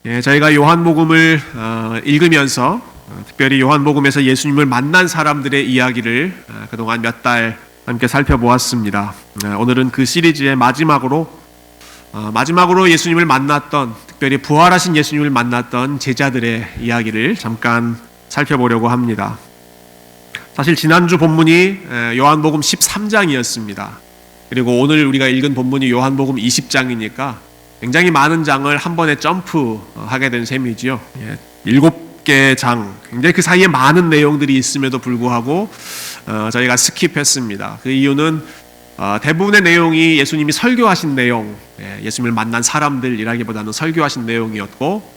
저희가 요한복음을 읽으면서 특별히 요한복음에서 예수님을 만난 사람들의 이야기를 그동안 몇 달 함께 살펴보았습니다. 오늘은 그 시리즈의 마지막으로 예수님을 만났던, 특별히 부활하신 예수님을 만났던 제자들의 이야기를 잠깐 살펴보려고 합니다. 사실 지난주 본문이 요한복음 13장이었습니다. 그리고 오늘 우리가 읽은 본문이 요한복음 20장이니까 굉장히 많은 장을 한 번에 점프하게 된 셈이지요. 7개 장, 굉장히 그 사이에 많은 내용들이 있음에도 불구하고 저희가 스킵했습니다. 그 이유는 대부분의 내용이 예수님이 설교하신 내용, 예수님을 만난 사람들이라기보다는 설교하신 내용이었고,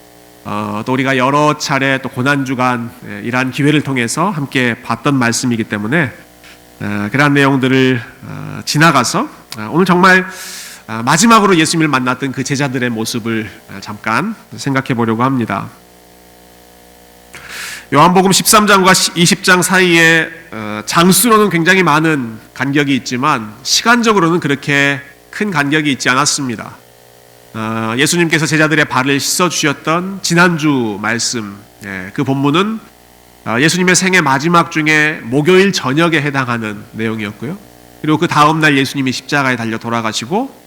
또 우리가 여러 차례 또 고난주간 이러한 기회를 통해서 함께 봤던 말씀이기 때문에 그러한 내용들을 지나가서 오늘 정말 마지막으로 예수님을 만났던 그 제자들의 모습을 잠깐 생각해 보려고 합니다. 요한복음 13장과 20장 사이에 장수로는 굉장히 많은 간격이 있지만 시간적으로는 그렇게 큰 간격이 있지 않았습니다. 예수님께서 제자들의 발을 씻어주셨던 지난주 말씀, 그 본문은 예수님의 생애 마지막 중에 목요일 저녁에 해당하는 내용이었고요. 그리고 그 다음날 예수님이 십자가에 달려 돌아가시고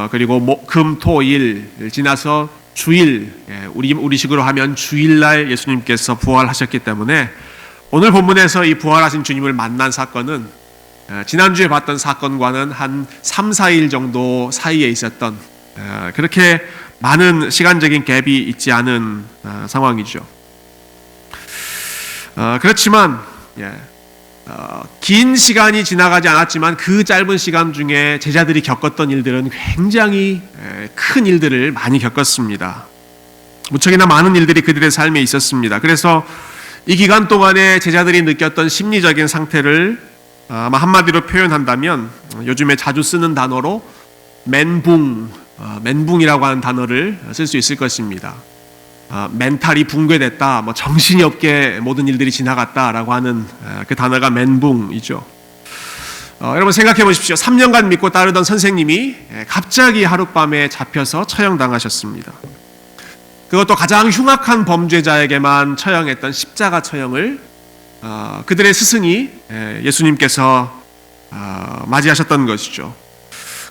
그리고 금, 토, 일 지나서 주일, 우리식으로 하면 주일날 예수님께서 부활하셨기 때문에 오늘 본문에서 이 부활하신 주님을 만난 사건은 지난주에 봤던 사건과는 한 3, 4일 정도 사이에 있었던 그렇게 많은 시간적인 갭이 있지 않은 상황이죠. 그렇지만 긴 시간이 지나가지 않았지만 그 짧은 시간 중에 제자들이 겪었던 일들은 굉장히 큰 일들을 많이 겪었습니다. 무척이나 많은 일들이 그들의 삶에 있었습니다. 그래서 이 기간 동안에 제자들이 느꼈던 심리적인 상태를 아마 한마디로 표현한다면 요즘에 자주 쓰는 단어로 멘붕이라고 하는 단어를 쓸 수 있을 것입니다. 멘탈이 붕괴됐다, 정신이 없게 모든 일들이 지나갔다라고 하는 그 단어가 멘붕이죠. 여러분 생각해 보십시오. 3년간 믿고 따르던 선생님이 갑자기 하룻밤에 잡혀서 처형당하셨습니다. 그것도 가장 흉악한 범죄자에게만 처형했던 십자가 처형을 그들의 스승이 예수님께서 맞이하셨던 것이죠.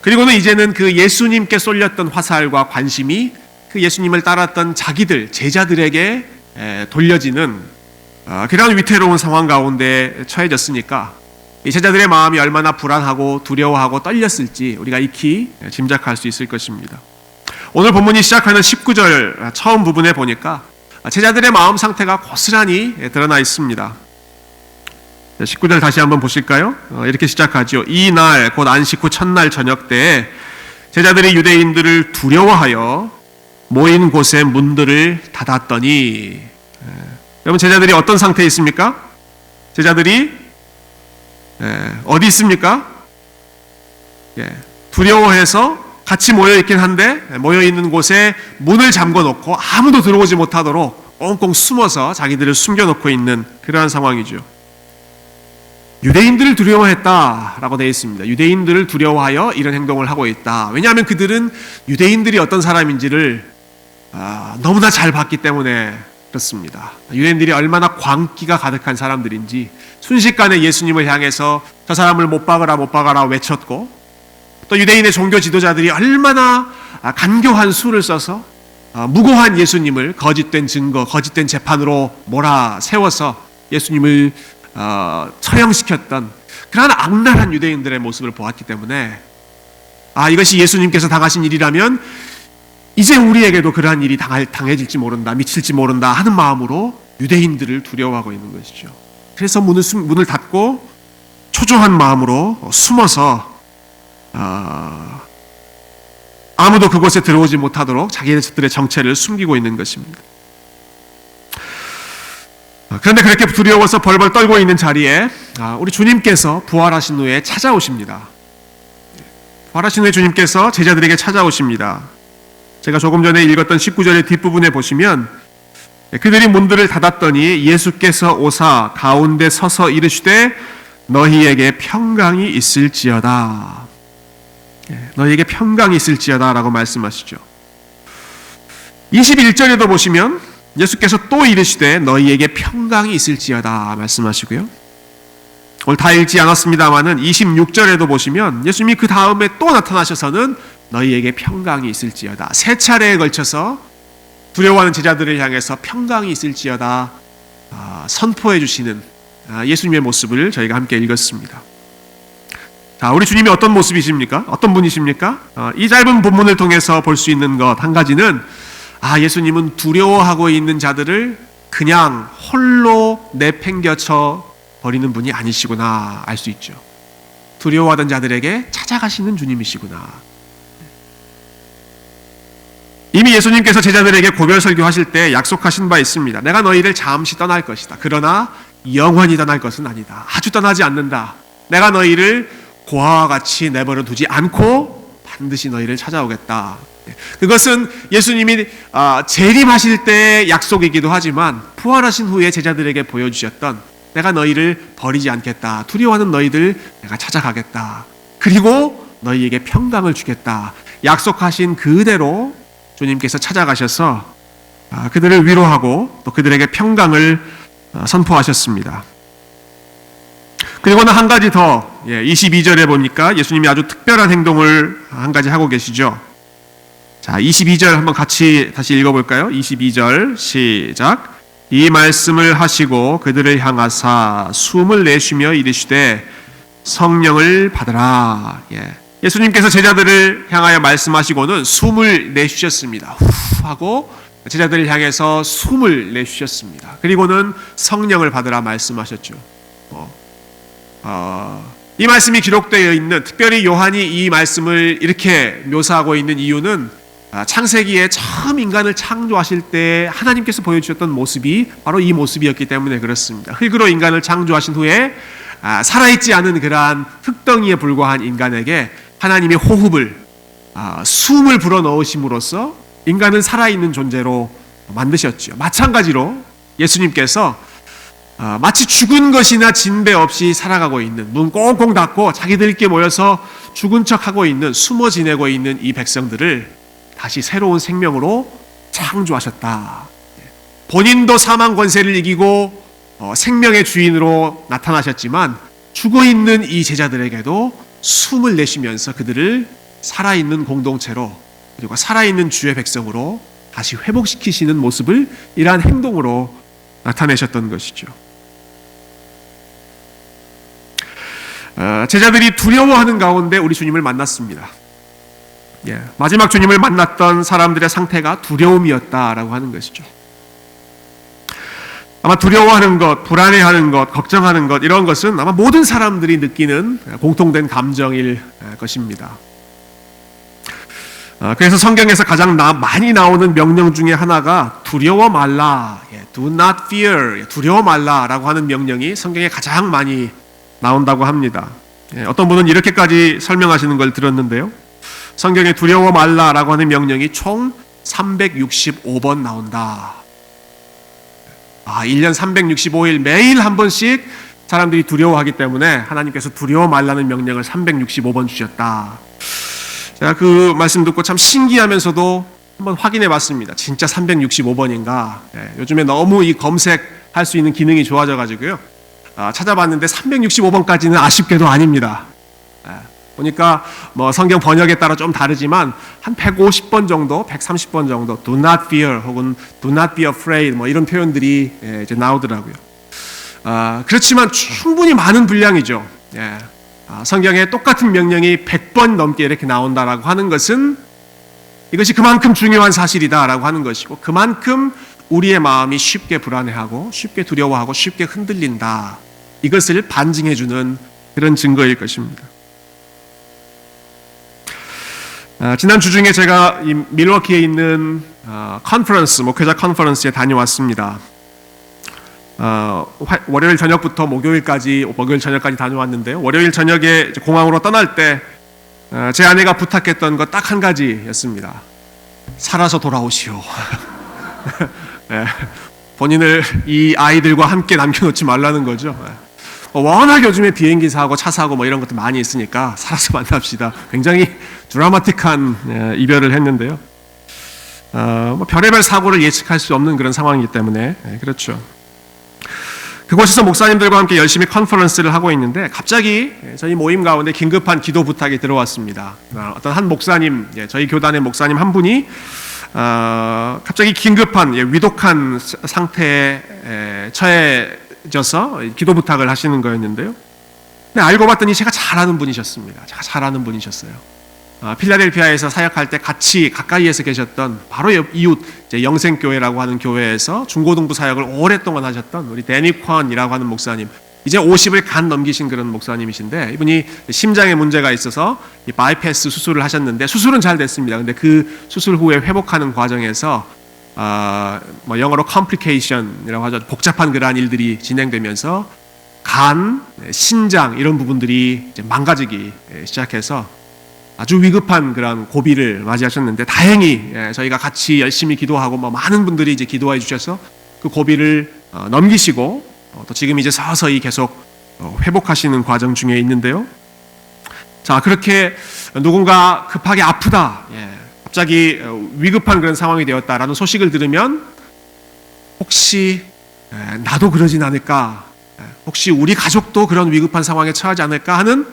그리고는 이제는 그 예수님께 쏠렸던 화살과 관심이 그 예수님을 따랐던 자기들, 제자들에게 돌려지는 그런 위태로운 상황 가운데 처해졌으니까 이 제자들의 마음이 얼마나 불안하고 두려워하고 떨렸을지 우리가 익히 짐작할 수 있을 것입니다. 오늘 본문이 시작하는 19절 처음 부분에 보니까 제자들의 마음 상태가 고스란히 드러나 있습니다. 19절 다시 한번 보실까요? 이렇게 시작하죠. 이날 곧 안식 후 첫날 저녁 때에 제자들이 유대인들을 두려워하여 모인 곳에 문들을 닫았더니, 여러분 제자들이 어떤 상태에 있습니까? 제자들이 어디 있습니까? 두려워해서 같이 모여있긴 한데 모여있는 곳에 문을 잠궈놓고 아무도 들어오지 못하도록 꽁꽁 숨어서 자기들을 숨겨놓고 있는 그러한 상황이죠. 유대인들을 두려워했다라고 되어 있습니다. 유대인들을 두려워하여 이런 행동을 하고 있다. 왜냐하면 그들은 유대인들이 어떤 사람인지를 너무나 잘 봤기 때문에 그렇습니다. 유대인들이 얼마나 광기가 가득한 사람들인지 순식간에 예수님을 향해서 저 사람을 못 박아라 외쳤고, 또 유대인의 종교 지도자들이 얼마나 간교한 수를 써서 무고한 예수님을 거짓된 증거, 거짓된 재판으로 몰아세워서 예수님을 처형시켰던 그러한 악랄한 유대인들의 모습을 보았기 때문에 이것이 예수님께서 당하신 일이라면 이제 우리에게도 그러한 일이 당해질지 모른다, 미칠지 모른다 하는 마음으로 유대인들을 두려워하고 있는 것이죠. 그래서 문을 닫고 초조한 마음으로 숨어서 아무도 그곳에 들어오지 못하도록 자기들의 정체를 숨기고 있는 것입니다. 그런데 그렇게 두려워서 벌벌 떨고 있는 자리에 우리 주님께서 부활하신 후에 찾아오십니다. 부활하신 후에 주님께서 제자들에게 찾아오십니다. 제가 조금 전에 읽었던 19절의 뒷부분에 보시면 그들이 문들을 닫았더니 예수께서 오사 가운데 서서 이르시되 너희에게 평강이 있을지어다. 너희에게 평강이 있을지어다 라고 말씀하시죠. 21절에도 보시면 예수께서 또 이르시되 너희에게 평강이 있을지어다 말씀하시고요. 오늘 다 읽지 않았습니다마는 26절에도 보시면 예수님이 그 다음에 또 나타나셔서는 너희에게 평강이 있을지어다. 세 차례에 걸쳐서 두려워하는 제자들을 향해서 평강이 있을지어다 선포해 주시는 예수님의 모습을 저희가 함께 읽었습니다. 자, 우리 주님이 어떤 모습이십니까? 어떤 분이십니까? 이 짧은 본문을 통해서 볼 수 있는 것 한 가지는 예수님은 두려워하고 있는 자들을 그냥 홀로 내팽겨쳐 버리는 분이 아니시구나 알 수 있죠. 두려워하던 자들에게 찾아가시는 주님이시구나. 이미 예수님께서 제자들에게 고별 설교하실 때 약속하신 바 있습니다. 내가 너희를 잠시 떠날 것이다. 그러나 영원히 떠날 것은 아니다. 아주 떠나지 않는다. 내가 너희를 고아와 같이 내버려 두지 않고 반드시 너희를 찾아오겠다. 그것은 예수님이 재림하실 때의 약속이기도 하지만 부활하신 후에 제자들에게 보여주셨던 내가 너희를 버리지 않겠다. 두려워하는 너희들 내가 찾아가겠다. 그리고 너희에게 평강을 주겠다. 약속하신 그대로 주님께서 찾아가셔서 그들을 위로하고 또 그들에게 평강을 선포하셨습니다. 그리고는 한 가지 더 22절에 보니까 예수님이 아주 특별한 행동을 한 가지 하고 계시죠. 자, 22절 한번 같이 다시 읽어볼까요? 22절 시작. 이 말씀을 하시고 그들을 향하사 숨을 내쉬며 이르시되 성령을 받으라. 예수님께서 제자들을 향하여 말씀하시고는 숨을 내쉬셨습니다. 후 하고 제자들을 향해서 숨을 내쉬셨습니다. 그리고는 성령을 받으라 말씀하셨죠. 이 말씀이 기록되어 있는, 특별히 요한이 이 말씀을 이렇게 묘사하고 있는 이유는 창세기에 처음 인간을 창조하실 때 하나님께서 보여주셨던 모습이 바로 이 모습이었기 때문에 그렇습니다. 흙으로 인간을 창조하신 후에 살아있지 않은 그러한 흙덩이에 불과한 인간에게 하나님의 호흡을, 숨을 불어넣으심으로써 인간은 살아있는 존재로 만드셨죠. 마찬가지로 예수님께서 마치 죽은 것이나 진배 없이 살아가고 있는, 문 꽁꽁 닫고 자기들끼리 모여서 죽은 척하고 있는, 숨어 지내고 있는 이 백성들을 다시 새로운 생명으로 창조하셨다. 본인도 사망 권세를 이기고 생명의 주인으로 나타나셨지만 죽어있는 이 제자들에게도 숨을 내쉬면서 그들을 살아있는 공동체로, 그리고 살아있는 주의 백성으로 다시 회복시키시는 모습을 이러한 행동으로 나타내셨던 것이죠. 제자들이 두려워하는 가운데 우리 주님을 만났습니다. 마지막 주님을 만났던 사람들의 상태가 두려움이었다라고 하는 것이죠. 아마 두려워하는 것, 불안해하는 것, 걱정하는 것, 이런 것은 아마 모든 사람들이 느끼는 공통된 감정일 것입니다. 그래서 성경에서 가장 많이 나오는 명령 중에 하나가 두려워 말라, do not fear, 두려워 말라라고 하는 명령이 성경에 가장 많이 나온다고 합니다. 어떤 분은 이렇게까지 설명하시는 걸 들었는데요. 성경에 두려워 말라라고 하는 명령이 총 365번 나온다. 1년 365일 매일 한 번씩 사람들이 두려워하기 때문에 하나님께서 두려워 말라는 명령을 365번 주셨다. 제가 그 말씀 듣고 참 신기하면서도 한번 확인해 봤습니다. 진짜 365번인가? 요즘에 너무 이 검색할 수 있는 기능이 좋아져 가지고요. 찾아봤는데 365번까지는 아쉽게도 아닙니다. 보니까 뭐 성경 번역에 따라 좀 다르지만 한 150번 정도, 130번 정도 do not fear 혹은 do not be afraid 뭐 이런 표현들이 이제 나오더라고요. 그렇지만 충분히 많은 분량이죠. 성경에 똑같은 명령이 100번 넘게 이렇게 나온다라고 하는 것은 이것이 그만큼 중요한 사실이다라고 하는 것이고, 그만큼 우리의 마음이 쉽게 불안해하고 쉽게 두려워하고 쉽게 흔들린다, 이것을 반증해주는 그런 증거일 것입니다. 지난 주 중에 제가 이 밀워키에 있는 컨퍼런스, 목회자 컨퍼런스에 다녀왔습니다. 월요일 저녁부터 목요일 저녁까지 다녀왔는데요. 월요일 저녁에 공항으로 떠날 때 제 아내가 부탁했던 것 딱 한 가지였습니다. 살아서 돌아오시오. 본인을 이 아이들과 함께 남겨놓지 말라는 거죠. 워낙 요즘에 비행기 사고 차 사고 뭐 이런 것도 많이 있으니까 살아서 만납시다. 굉장히 드라마틱한 이별을 했는데요. 뭐 별의별 사고를 예측할 수 없는 그런 상황이기 때문에 그렇죠. 그곳에서 목사님들과 함께 열심히 컨퍼런스를 하고 있는데 갑자기 저희 모임 가운데 긴급한 기도 부탁이 들어왔습니다. 어떤 한 목사님, 저희 교단의 목사님 한 분이 갑자기 긴급한 위독한 상태에 처해져서 기도 부탁을 하시는 거였는데요. 근데 알고 봤더니 제가 잘 아는 분이셨습니다. 제가 잘 아는 분이셨어요. 필라델피아에서 사역할 때 같이 가까이에서 계셨던 바로 옆 이웃 영생교회라고 하는 교회에서 중고등부 사역을 오랫동안 하셨던 우리 데니 콘이라고 하는 목사님, 이제 50을 간 넘기신 그런 목사님이신데 이분이 심장에 문제가 있어서 바이패스 수술을 하셨는데 수술은 잘 됐습니다. 근데 그 수술 후에 회복하는 과정에서 뭐 영어로 complication이라고 하죠. 복잡한 그러한 일들이 진행되면서 간, 신장 이런 부분들이 이제 망가지기 시작해서 아주 위급한 그런 고비를 맞이하셨는데 다행히 저희가 같이 열심히 기도하고 뭐 많은 분들이 이제 기도해 주셔서 그 고비를 넘기시고 또 지금 이제 서서히 계속 회복하시는 과정 중에 있는데요. 자, 그렇게 누군가 급하게 아프다, 갑자기 위급한 그런 상황이 되었다라는 소식을 들으면 혹시 나도 그러진 않을까, 혹시 우리 가족도 그런 위급한 상황에 처하지 않을까 하는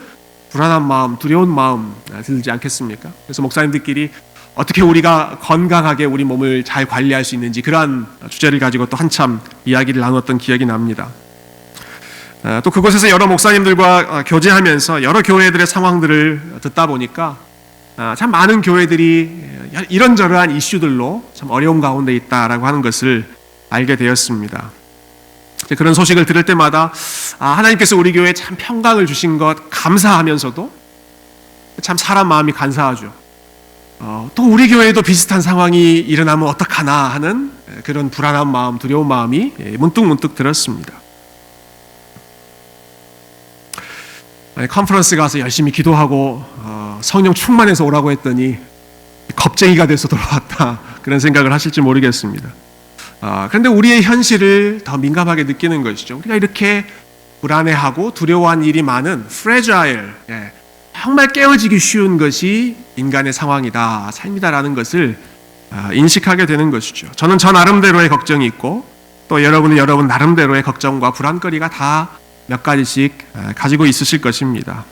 불안한 마음, 두려운 마음 들지 않겠습니까? 그래서 목사님들끼리 어떻게 우리가 건강하게 우리 몸을 잘 관리할 수 있는지 그러한 주제를 가지고 또 한참 이야기를 나눴던 기억이 납니다. 또 그곳에서 여러 목사님들과 교제하면서 여러 교회들의 상황들을 듣다 보니까 참 많은 교회들이 이런저러한 이슈들로 참 어려움 가운데 있다라고 하는 것을 알게 되었습니다. 그런 소식을 들을 때마다 하나님께서 우리 교회에 참 평강을 주신 것 감사하면서도 참 사람 마음이 간사하죠. 또 우리 교회에도 비슷한 상황이 일어나면 어떡하나 하는 그런 불안한 마음, 두려운 마음이 문득 들었습니다. 컨퍼런스 가서 열심히 기도하고 성령 충만해서 오라고 했더니 겁쟁이가 돼서 돌아왔다, 그런 생각을 하실지 모르겠습니다. 그런데 우리의 현실을 더 민감하게 느끼는 것이죠. 우리가 이렇게 불안해하고 두려워한 일이 많은 fragile, 정말 깨어지기 쉬운 것이 인간의 상황이다, 삶이다라는 것을 인식하게 되는 것이죠. 저는 저 나름대로의 걱정이 있고 또 여러분은 여러분 나름대로의 걱정과 불안거리가 다 몇 가지씩 가지고 있으실 것입니다.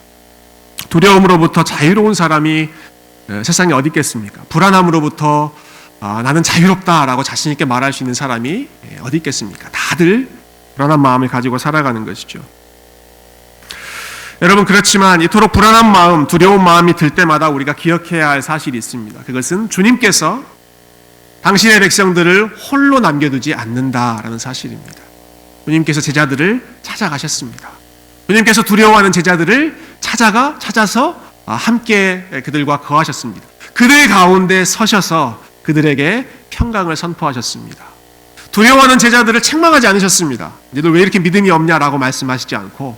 두려움으로부터 자유로운 사람이 세상에 어디 있겠습니까? 불안함으로부터 나는 자유롭다라고 자신 있게 말할 수 있는 사람이 어디 있겠습니까? 다들 불안한 마음을 가지고 살아가는 것이죠. 여러분, 그렇지만 이토록 불안한 마음, 두려운 마음이 들 때마다 우리가 기억해야 할 사실이 있습니다. 그것은 주님께서 당신의 백성들을 홀로 남겨두지 않는다라는 사실입니다. 주님께서 제자들을 찾아가셨습니다. 주님께서 두려워하는 제자들을 찾아서 함께 그들과 거하셨습니다. 그들 가운데 서셔서 그들에게 평강을 선포하셨습니다. 두려워하는 제자들을 책망하지 않으셨습니다. 너희들 왜 이렇게 믿음이 없냐라고 말씀하시지 않고,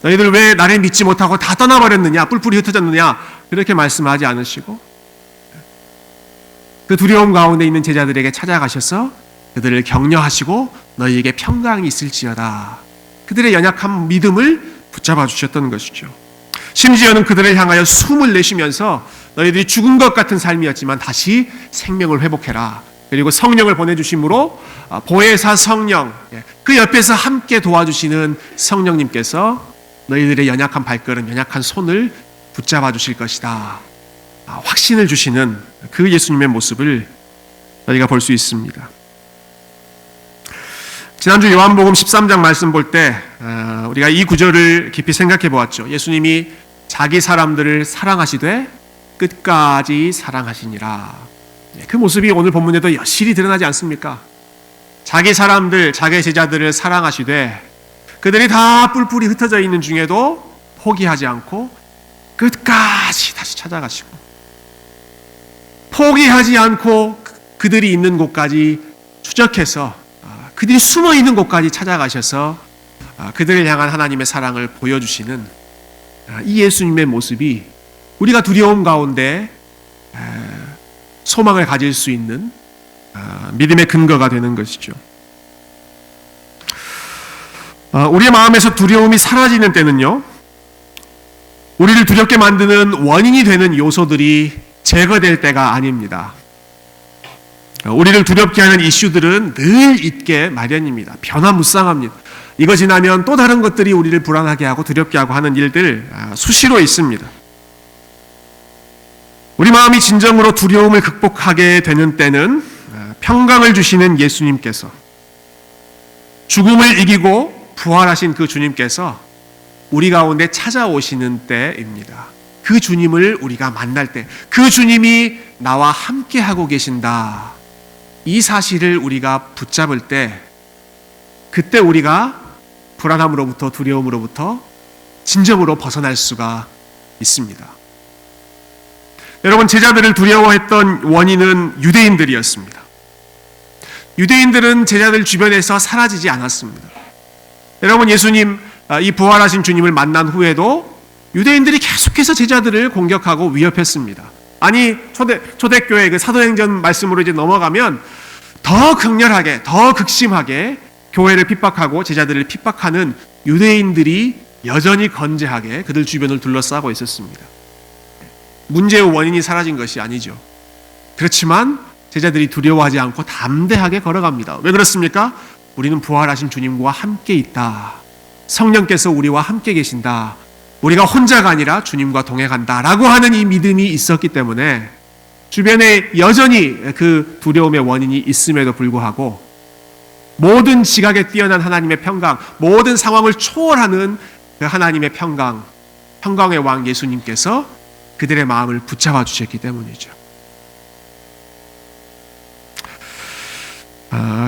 너희들 왜 나를 믿지 못하고 다 떠나버렸느냐, 뿔뿔이 흩어졌느냐, 그렇게 말씀하지 않으시고 그 두려움 가운데 있는 제자들에게 찾아가셔서 그들을 격려하시고 너희에게 평강이 있을지어다, 그들의 연약한 믿음을 붙잡아 주셨던 것이죠. 심지어는 그들을 향하여 숨을 내쉬면서 너희들이 죽은 것 같은 삶이었지만 다시 생명을 회복해라, 그리고 성령을 보내주심으로 보혜사 성령, 그 옆에서 함께 도와주시는 성령님께서 너희들의 연약한 발걸음, 연약한 손을 붙잡아 주실 것이다, 확신을 주시는 그 예수님의 모습을 저희가 볼 수 있습니다. 지난주 요한복음 13장 말씀 볼 때 우리가 이 구절을 깊이 생각해 보았죠. 예수님이 자기 사람들을 사랑하시되 끝까지 사랑하시니라. 그 모습이 오늘 본문에도 여실히 드러나지 않습니까? 자기 사람들, 자기 제자들을 사랑하시되 그들이 다 뿔뿔이 흩어져 있는 중에도 포기하지 않고 끝까지 다시 찾아가시고, 포기하지 않고 그들이 있는 곳까지 추적해서 그들이 숨어 있는 곳까지 찾아가셔서 그들을 향한 하나님의 사랑을 보여주시는 이 예수님의 모습이 우리가 두려움 가운데 소망을 가질 수 있는 믿음의 근거가 되는 것이죠. 우리의 마음에서 두려움이 사라지는 때는요, 우리를 두렵게 만드는 원인이 되는 요소들이 제거될 때가 아닙니다. 우리를 두렵게 하는 이슈들은 늘 있게 마련입니다. 변화무쌍합니다. 이거 지나면 또 다른 것들이 우리를 불안하게 하고 두렵게 하고 하는 일들 수시로 있습니다. 우리 마음이 진정으로 두려움을 극복하게 되는 때는 평강을 주시는 예수님께서, 죽음을 이기고 부활하신 그 주님께서 우리 가운데 찾아오시는 때입니다. 그 주님을 우리가 만날 때, 그 주님이 나와 함께 하고 계신다, 이 사실을 우리가 붙잡을 때, 그때 우리가 불안함으로부터, 두려움으로부터 진정으로 벗어날 수가 있습니다. 여러분, 제자들을 두려워했던 원인은 유대인들이었습니다. 유대인들은 제자들 주변에서 사라지지 않았습니다. 여러분, 예수님, 이 부활하신 주님을 만난 후에도 유대인들이 계속해서 제자들을 공격하고 위협했습니다. 아니, 초대교회 그 사도행전 말씀으로 이제 넘어가면 더 극렬하게, 더 극심하게 교회를 핍박하고 제자들을 핍박하는 유대인들이 여전히 건재하게 그들 주변을 둘러싸고 있었습니다. 문제의 원인이 사라진 것이 아니죠. 그렇지만 제자들이 두려워하지 않고 담대하게 걸어갑니다. 왜 그렇습니까? 우리는 부활하신 주님과 함께 있다. 성령께서 우리와 함께 계신다. 우리가 혼자가 아니라 주님과 동행한다 라고 하는 이 믿음이 있었기 때문에 주변에 여전히 그 두려움의 원인이 있음에도 불구하고 모든 지각에 뛰어난 하나님의 평강, 모든 상황을 초월하는 그 하나님의 평강, 평강의 왕 예수님께서 그들의 마음을 붙잡아 주셨기 때문이죠.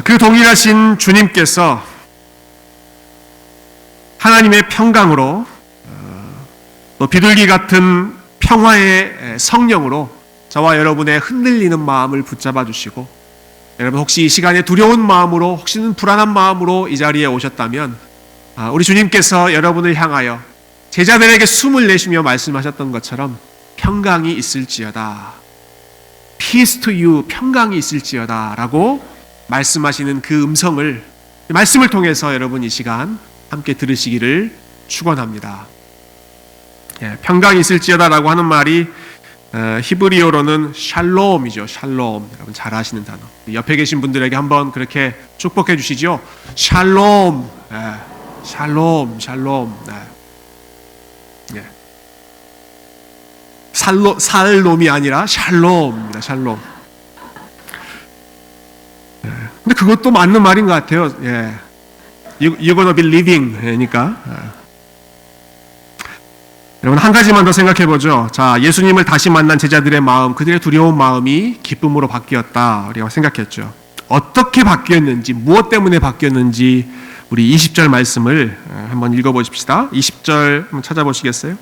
그 동일하신 주님께서 하나님의 평강으로, 또 비둘기 같은 평화의 성령으로 저와 여러분의 흔들리는 마음을 붙잡아 주시고, 여러분 혹시 이 시간에 두려운 마음으로, 혹시는 불안한 마음으로 이 자리에 오셨다면 우리 주님께서 여러분을 향하여 제자들에게 숨을 내쉬며 말씀하셨던 것처럼 평강이 있을지어다, Peace to you, 평강이 있을지어다 라고 말씀하시는 그 음성을, 말씀을 통해서 여러분 이 시간 함께 들으시기를 축원합니다. 평강이 있을지어다 라고 하는 말이 히브리어로는 샬롬이죠. 샬롬. 여러분 잘 아시는 단어. 옆에 계신 분들에게 한번 그렇게 축복해 주시죠. 샬롬. 샬롬. 샬롬. 살롬이 아니라 샬롬입니다. 샬롬. 근데 그것도 맞는 말인 것 같아요. You're gonna be living이니까. 여러분 한 가지만 더 생각해 보죠. 자, 예수님을 다시 만난 제자들의 마음, 그들의 두려운 마음이 기쁨으로 바뀌었다. 우리가 생각했죠. 어떻게 바뀌었는지, 무엇 때문에 바뀌었는지 우리 20절 말씀을 한번 읽어보십시다. 20절 한번 찾아보시겠어요?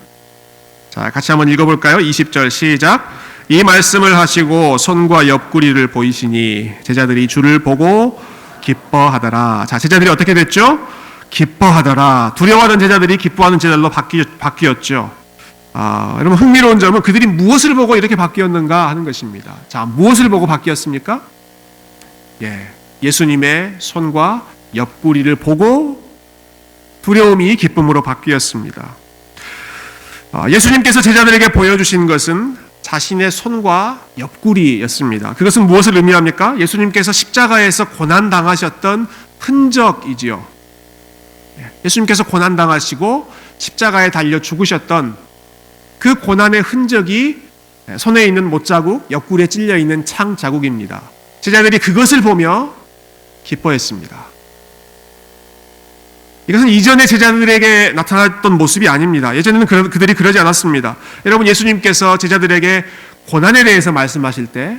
자, 같이 한번 읽어볼까요? 20절 시작. 이 말씀을 하시고 손과 옆구리를 보이시니 제자들이 주를 보고 기뻐하더라. 자, 제자들이 어떻게 됐죠? 기뻐하더라. 두려워하던 제자들이 기뻐하는 제자들로 바뀌었죠. 여러분 흥미로운 점은 그들이 무엇을 보고 이렇게 바뀌었는가 하는 것입니다. 자, 무엇을 보고 바뀌었습니까? 예수님의 손과 옆구리를 보고 두려움이 기쁨으로 바뀌었습니다. 예수님께서 제자들에게 보여주신 것은 자신의 손과 옆구리였습니다. 그것은 무엇을 의미합니까? 예수님께서 십자가에서 고난당하셨던 흔적이지요. 예수님께서 고난당하시고 십자가에 달려 죽으셨던 그 고난의 흔적이 손에 있는 못자국, 옆구리에 찔려 있는 창 자국입니다. 제자들이 그것을 보며 기뻐했습니다. 이것은 이전의 제자들에게 나타났던 모습이 아닙니다. 예전에는 그들이 그러지 않았습니다. 여러분, 예수님께서 제자들에게 고난에 대해서 말씀하실 때,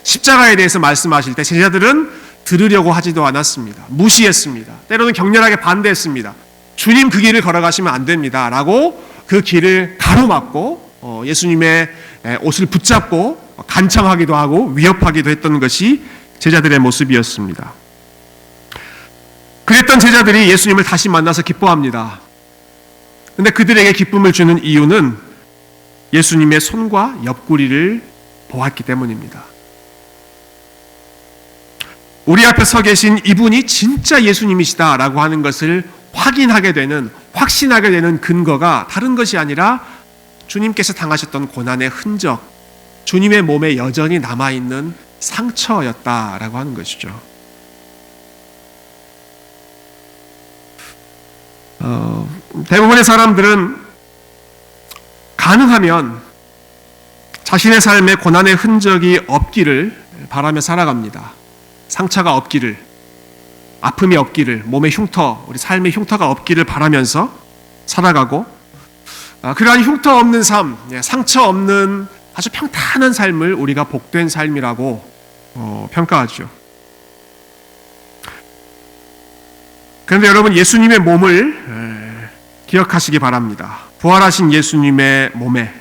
십자가에 대해서 말씀하실 때 제자들은 들으려고 하지도 않았습니다. 무시했습니다. 때로는 격렬하게 반대했습니다. 주님 그 길을 걸어가시면 안 됩니다 라고 그 길을 가로막고 예수님의 옷을 붙잡고 간청하기도 하고 위협하기도 했던 것이 제자들의 모습이었습니다. 그랬던 제자들이 예수님을 다시 만나서 기뻐합니다. 그런데 그들에게 기쁨을 주는 이유는 예수님의 손과 옆구리를 보았기 때문입니다. 우리 앞에 서 계신 이분이 진짜 예수님이시다라고 하는 것을 확인하게 되는, 확신하게 되는 근거가 다른 것이 아니라 주님께서 당하셨던 고난의 흔적, 주님의 몸에 여전히 남아있는 상처였다라고 하는 것이죠. 대부분의 사람들은 가능하면 자신의 삶에 고난의 흔적이 없기를 바라며 살아갑니다. 상처가 없기를, 아픔이 없기를, 몸의 흉터, 우리 삶의 흉터가 없기를 바라면서 살아가고, 그러한 흉터 없는 삶, 상처 없는 아주 평탄한 삶을 우리가 복된 삶이라고 평가하죠. 그런데 여러분, 예수님의 몸을 기억하시기 바랍니다. 부활하신 예수님의 몸에,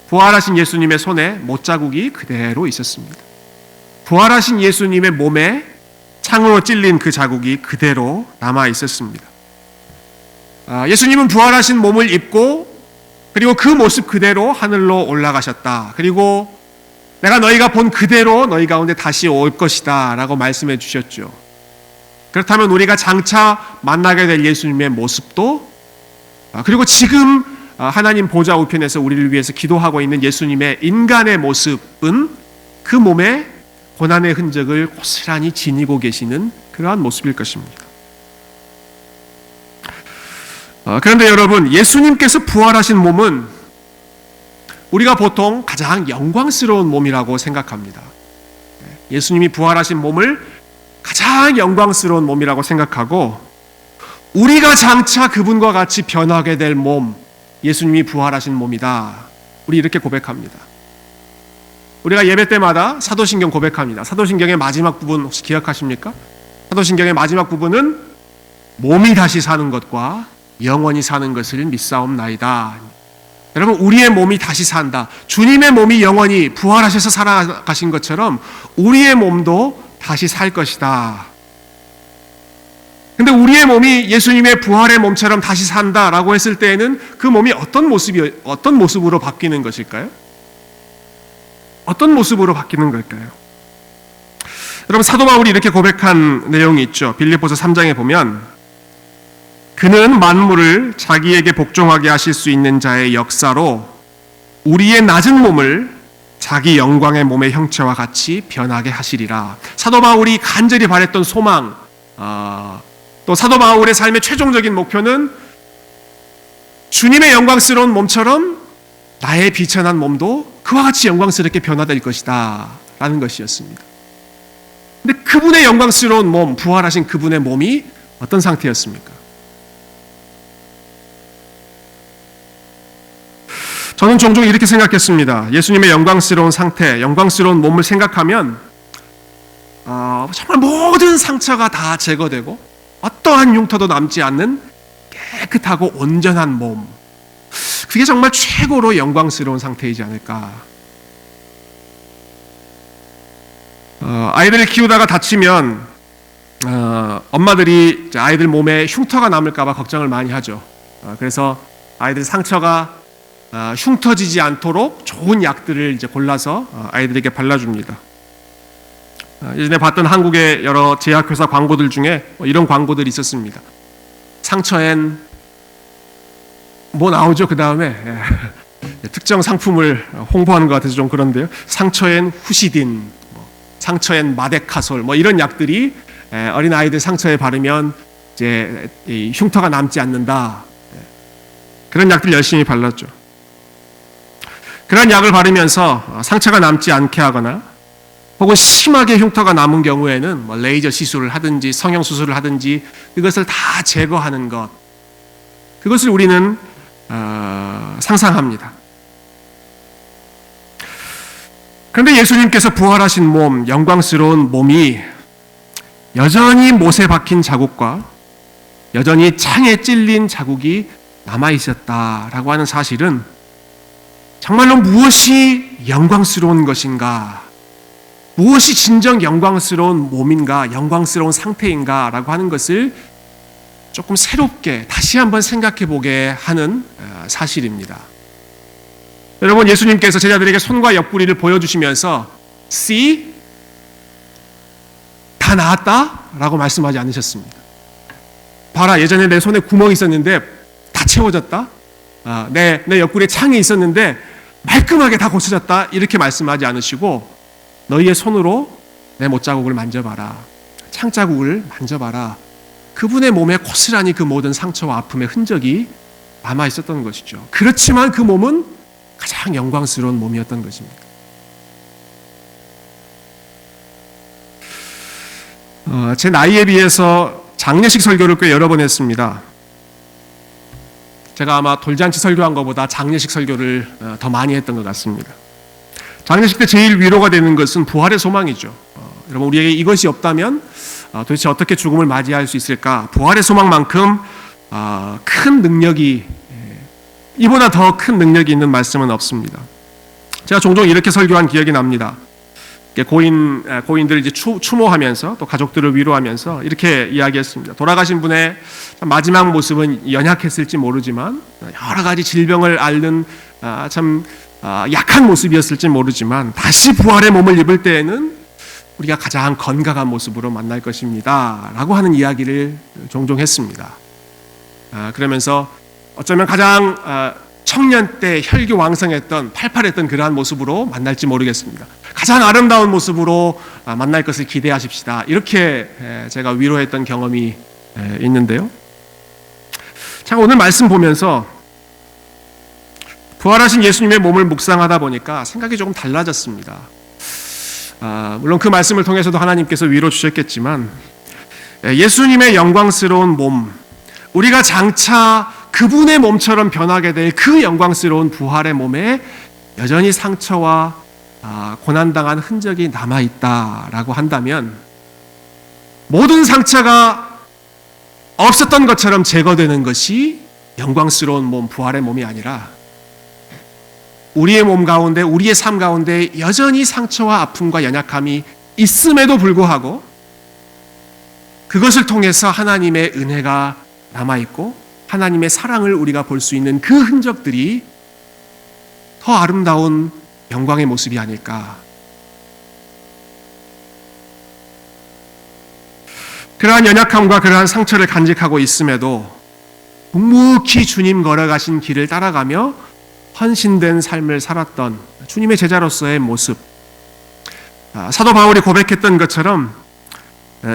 부활하신 예수님의 손에 못자국이 그대로 있었습니다. 부활하신 예수님의 몸에 창으로 찔린 그 자국이 그대로 남아 있었습니다. 예수님은 부활하신 몸을 입고 그리고 그 모습 그대로 하늘로 올라가셨다. 그리고 내가 너희가 본 그대로 너희 가운데 다시 올 것이다 라고 말씀해 주셨죠. 그렇다면 우리가 장차 만나게 될 예수님의 모습도, 그리고 지금 하나님 보좌 우편에서 우리를 위해서 기도하고 있는 예수님의 인간의 모습은 그 몸에 고난의 흔적을 고스란히 지니고 계시는 그러한 모습일 것입니다. 그런데 여러분, 예수님께서 부활하신 몸은 우리가 보통 가장 영광스러운 몸이라고 생각합니다. 예수님이 부활하신 몸을 가장 영광스러운 몸이라고 생각하고, 우리가 장차 그분과 같이 변하게 될 몸, 예수님이 부활하신 몸이다. 우리 이렇게 고백합니다. 우리가 예배 때마다 사도신경 고백합니다. 사도신경의 마지막 부분 혹시 기억하십니까? 사도신경의 마지막 부분은 몸이 다시 사는 것과 영원히 사는 것을 믿사옵나이다. 여러분, 우리의 몸이 다시 산다. 주님의 몸이 영원히 부활하셔서 살아가신 것처럼 우리의 몸도 다시 살 것이다. 근데 우리의 몸이 예수님의 부활의 몸처럼 다시 산다라고 했을 때에는 그 몸이 어떤 모습으로 바뀌는 것일까요? 어떤 모습으로 바뀌는 걸까요? 여러분, 사도 바울이 이렇게 고백한 내용이 있죠. 빌립보서 3장에 보면, 그는 만물을 자기에게 복종하게 하실 수 있는 자의 역사로 우리의 낮은 몸을 자기 영광의 몸의 형체와 같이 변하게 하시리라. 사도 바울이 간절히 바랬던 소망, 또 사도 바울의 삶의 최종적인 목표는 주님의 영광스러운 몸처럼 나의 비천한 몸도 그와 같이 영광스럽게 변화될 것이다 라는 것이었습니다. 근데 그분의 영광스러운 몸, 부활하신 그분의 몸이 어떤 상태였습니까? 저는 종종 이렇게 생각했습니다. 예수님의 영광스러운 상태, 영광스러운 몸을 생각하면 정말 모든 상처가 다 제거되고 어떠한 흉터도 남지 않는 깨끗하고 온전한 몸, 그게 정말 최고로 영광스러운 상태이지 않을까. 아이들을 키우다가 다치면 엄마들이 아이들 몸에 흉터가 남을까 봐 걱정을 많이 하죠. 그래서 아이들 상처가 흉터지지 않도록 좋은 약들을 이제 골라서 아이들에게 발라줍니다. 예전에 봤던 한국의 여러 제약회사 광고들 중에 이런 광고들이 있었습니다. 상처엔 뭐 나오죠? 그 다음에 특정 상품을 홍보하는 것 같아서 좀 그런데요. 상처엔 후시딘, 상처엔 마데카솔, 이런 약들이 어린 아이들 상처에 바르면 이제 이 흉터가 남지 않는다. 그런 약들 열심히 발랐죠. 그런 약을 바르면서 상처가 남지 않게 하거나, 혹은 심하게 흉터가 남은 경우에는 레이저 시술을 하든지 성형 수술을 하든지 그것을 다 제거하는 것, 그것을 우리는 상상합니다. 그런데 예수님께서 부활하신 몸, 영광스러운 몸이 여전히 못에 박힌 자국과 여전히 창에 찔린 자국이 남아있었다라고 하는 사실은 정말로 무엇이 영광스러운 것인가, 무엇이 진정 영광스러운 몸인가, 영광스러운 상태인가 라고 하는 것을 조금 새롭게 다시 한번 생각해 보게 하는 사실입니다. 여러분, 예수님께서 제자들에게 손과 옆구리를 보여주시면서 See? 다 나았다? 라고 말씀하지 않으셨습니다. 봐라, 예전에 내 손에 구멍이 있었는데 다 채워졌다? 내 옆구리에 창이 있었는데 말끔하게 다 고쳐졌다? 이렇게 말씀하지 않으시고 너희의 손으로 내 못자국을 만져봐라. 창자국을 만져봐라. 그분의 몸에 고스란히 그 모든 상처와 아픔의 흔적이 남아 있었던 것이죠. 그렇지만 그 몸은 가장 영광스러운 몸이었던 것입니다. 제 나이에 비해서 장례식 설교를 꽤 여러 번 했습니다. 제가 아마 돌잔치 설교한 것보다 장례식 설교를 더 많이 했던 것 같습니다. 장례식 때 제일 위로가 되는 것은 부활의 소망이죠. 여러분, 우리에게 이것이 없다면 도대체 어떻게 죽음을 맞이할 수 있을까? 부활의 소망만큼 큰 능력이, 이보다 더 큰 능력이 있는 말씀은 없습니다. 제가 종종 이렇게 설교한 기억이 납니다. 고인들 이제 추모하면서 또 가족들을 위로하면서 이렇게 이야기했습니다. 돌아가신 분의 마지막 모습은 연약했을지 모르지만, 여러 가지 질병을 앓는 참 약한 모습이었을지 모르지만, 다시 부활의 몸을 입을 때에는 우리가 가장 건강한 모습으로 만날 것입니다 라고 하는 이야기를 종종 했습니다. 그러면서 어쩌면 가장 청년 때 혈기왕성했던 팔팔했던 그러한 모습으로 만날지 모르겠습니다. 가장 아름다운 모습으로 만날 것을 기대하십시다. 이렇게 제가 위로했던 경험이 있는데요. 자, 오늘 말씀 보면서 부활하신 예수님의 몸을 묵상하다 보니까 생각이 조금 달라졌습니다. 물론 그 말씀을 통해서도 하나님께서 위로 주셨겠지만, 예수님의 영광스러운 몸, 우리가 장차 그분의 몸처럼 변하게 될 그 영광스러운 부활의 몸에 여전히 상처와 고난당한 흔적이 남아있다라고 한다면, 모든 상처가 없었던 것처럼 제거되는 것이 영광스러운 몸, 부활의 몸이 아니라 우리의 몸 가운데, 우리의 삶 가운데 여전히 상처와 아픔과 연약함이 있음에도 불구하고 그것을 통해서 하나님의 은혜가 남아있고 하나님의 사랑을 우리가 볼 수 있는 그 흔적들이 더 아름다운 영광의 모습이 아닐까. 그러한 연약함과 그러한 상처를 간직하고 있음에도 묵묵히 주님 걸어가신 길을 따라가며 헌신된 삶을 살았던 주님의 제자로서의 모습, 사도 바울이 고백했던 것처럼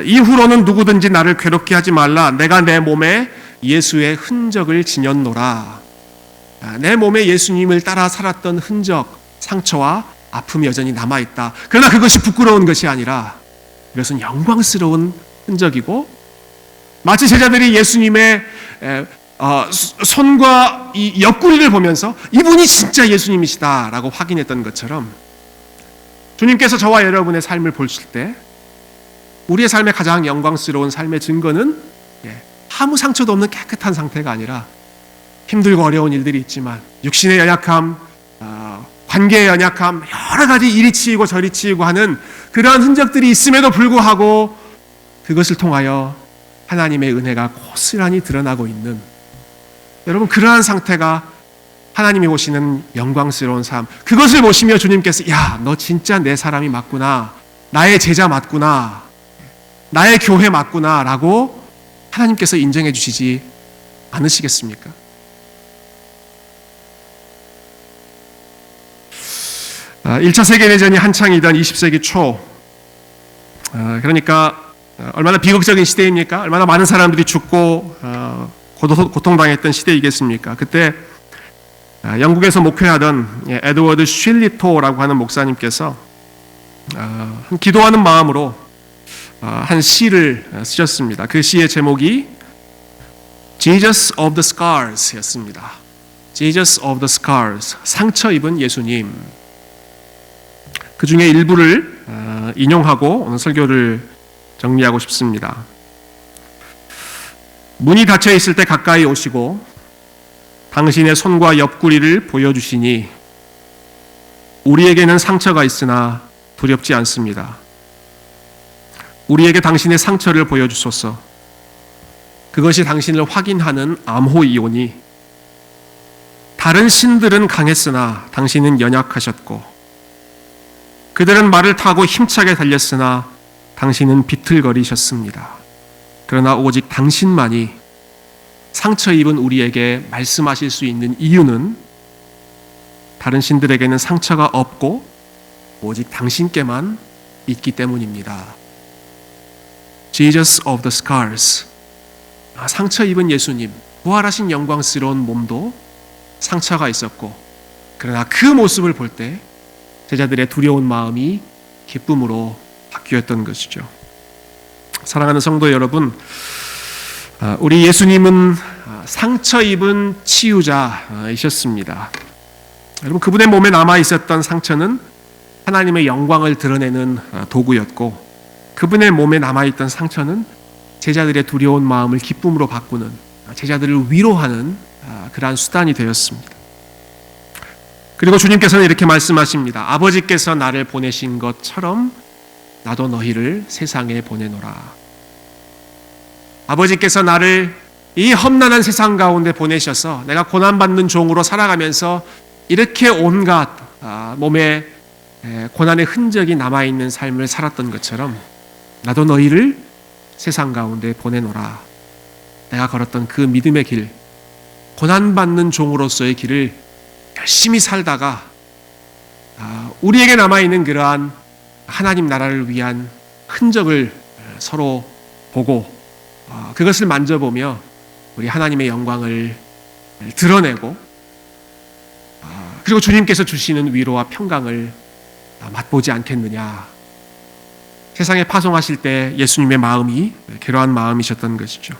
이후로는 누구든지 나를 괴롭게 하지 말라. 내가 내 몸에 예수의 흔적을 지녔노라. 내 몸에 예수님을 따라 살았던 흔적, 상처와 아픔이 여전히 남아있다. 그러나 그것이 부끄러운 것이 아니라 이것은 영광스러운 흔적이고, 마치 제자들이 예수님의 손과 이 옆구리를 보면서 이분이 진짜 예수님이시다라고 확인했던 것처럼, 주님께서 저와 여러분의 삶을 보실 때 우리의 삶의 가장 영광스러운 삶의 증거는 아무 상처도 없는 깨끗한 상태가 아니라 힘들고 어려운 일들이 있지만 육신의 연약함, 관계의 연약함, 여러 가지 이리 치이고 저리 치이고 하는 그러한 흔적들이 있음에도 불구하고 그것을 통하여 하나님의 은혜가 고스란히 드러나고 있는, 여러분, 그러한 상태가 하나님이 보시는 영광스러운 삶, 그것을 보시며 주님께서 야, 너 진짜 내 사람이 맞구나, 나의 제자 맞구나, 나의 교회 맞구나 라고 하나님께서 인정해 주시지 않으시겠습니까? 아, 1차 세계대전이 한창이던 20세기 초, 그러니까 얼마나 비극적인 시대입니까? 얼마나 많은 사람들이 죽고 고통당했던 시대이겠습니까? 그때 영국에서 목회하던 에드워드 쉴리토라고 하는 목사님께서 기도하는 마음으로 한 시를 쓰셨습니다. 그 시의 제목이 Jesus of the Scars 였습니다. Jesus of the Scars, 상처 입은 예수님. 그 중에 일부를 인용하고 오늘 설교를 정리하고 싶습니다. 문이 닫혀 있을 때 가까이 오시고 당신의 손과 옆구리를 보여주시니 우리에게는 상처가 있으나 두렵지 않습니다. 우리에게 당신의 상처를 보여주소서. 그것이 당신을 확인하는 암호이오니 다른 신들은 강했으나 당신은 연약하셨고 그들은 말을 타고 힘차게 달렸으나 당신은 비틀거리셨습니다. 그러나 오직 당신만이 상처 입은 우리에게 말씀하실 수 있는 이유는 다른 신들에게는 상처가 없고 오직 당신께만 있기 때문입니다. Jesus of the scars. 상처 입은 예수님, 부활하신 영광스러운 몸도 상처가 있었고, 그러나 그 모습을 볼 때 제자들의 두려운 마음이 기쁨으로 바뀌었던 것이죠. 사랑하는 성도 여러분, 우리 예수님은 상처 입은 치유자이셨습니다. 여러분, 그분의 몸에 남아 있었던 상처는 하나님의 영광을 드러내는 도구였고, 그분의 몸에 남아 있던 상처는 제자들의 두려운 마음을 기쁨으로 바꾸는, 제자들을 위로하는 그러한 수단이 되었습니다. 그리고 주님께서는 이렇게 말씀하십니다. 아버지께서 나를 보내신 것처럼 나도 너희를 세상에 보내노라. 아버지께서 나를 이 험난한 세상 가운데 보내셔서 내가 고난받는 종으로 살아가면서 이렇게 온갖 몸에 고난의 흔적이 남아있는 삶을 살았던 것처럼 나도 너희를 세상 가운데 보내노라. 내가 걸었던 그 믿음의 길, 고난받는 종으로서의 길을 열심히 살다가 우리에게 남아있는 그러한 하나님 나라를 위한 흔적을 서로 보고 그것을 만져보며 우리 하나님의 영광을 드러내고 그리고 주님께서 주시는 위로와 평강을 맛보지 않겠느냐. 세상에 파송하실 때 예수님의 마음이 그러한 마음이셨던 것이죠.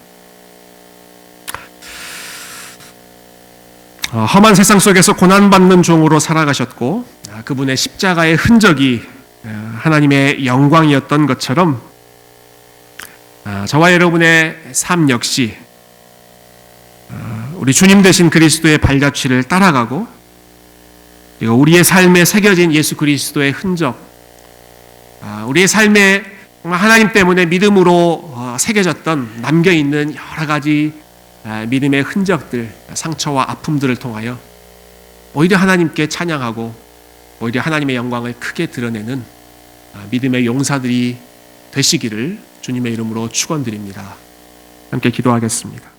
험한 세상 속에서 고난받는 종으로 살아가셨고 그분의 십자가의 흔적이 하나님의 영광이었던 것처럼 저와 여러분의 삶 역시 우리 주님 되신 그리스도의 발자취를 따라가고 그리고 우리의 삶에 새겨진 예수 그리스도의 흔적, 우리의 삶에 하나님 때문에 믿음으로 새겨졌던 남겨있는 여러 가지 믿음의 흔적들, 상처와 아픔들을 통하여 오히려 하나님께 찬양하고 오히려 하나님의 영광을 크게 드러내는 믿음의 용사들이 되시기를 주님의 이름으로 축원드립니다. 함께 기도하겠습니다.